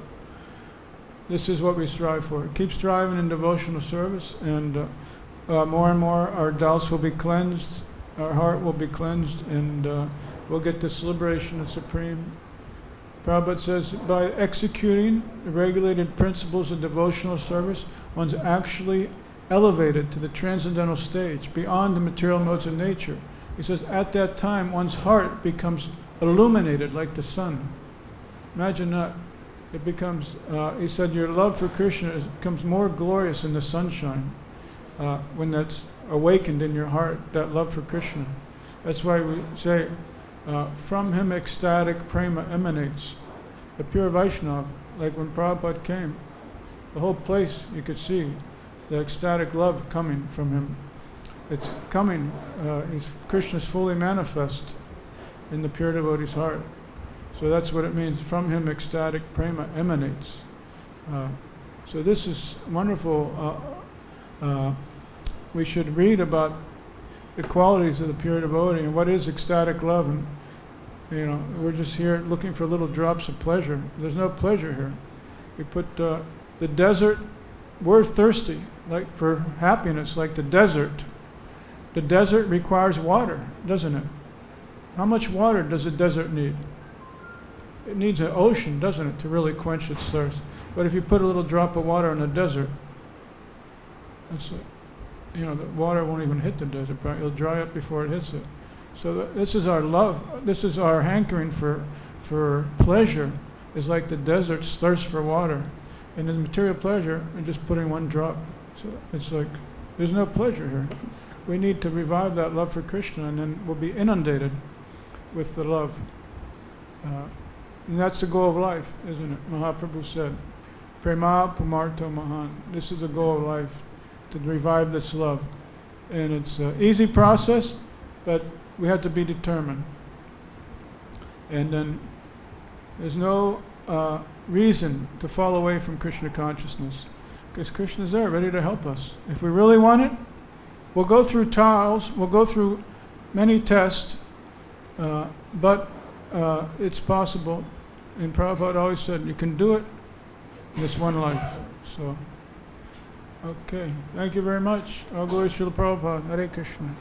this is what we strive for. Keep striving in devotional service, and more and more our doubts will be cleansed, our heart will be cleansed, and we'll get this liberation of Supreme. Prabhupada says, by executing the regulated principles of devotional service, one's actually elevated to the transcendental stage, beyond the material modes of nature. He says, at that time, one's heart becomes illuminated like the sun. Imagine that. It becomes, he said, your love for Krishna becomes more glorious in the sunshine when that's awakened in your heart, that love for Krishna. That's why we say, from him ecstatic prema emanates. The pure Vaishnava, like when Prabhupada came, the whole place you could see the ecstatic love coming from him. It's coming, Krishna's fully manifest in the pure devotee's heart. So that's what it means, from him ecstatic prema emanates. So this is wonderful. We should read about the qualities of the pure devotee and what is ecstatic love. And we're just here looking for little drops of pleasure. There's no pleasure here. We put the desert, we're thirsty, like for happiness, like the desert. The desert requires water, doesn't it? How much water does a desert need? It needs an ocean, doesn't it, to really quench its thirst. But if you put a little drop of water in the desert, the water won't even hit the desert. It'll dry up before it hits it. So this is our love. This is our hankering for pleasure. Is like the desert's thirst for water. And in material pleasure, we're just putting one drop. So it's like, there's no pleasure here. We need to revive that love for Krishna, and then we'll be inundated with the love. And that's the goal of life, isn't it? Mahaprabhu said, Prema Pumarto Mahan. This is the goal of life, to revive this love. And it's an easy process, but we have to be determined. And then there's no reason to fall away from Krishna consciousness, because Krishna's there, ready to help us. If we really want it, we'll go through trials, we'll go through many tests, but it's possible. And Prabhupada always said, you can do it in this one life. So, okay. Thank you very much. All glory to Srila Prabhupada. Hare Krishna.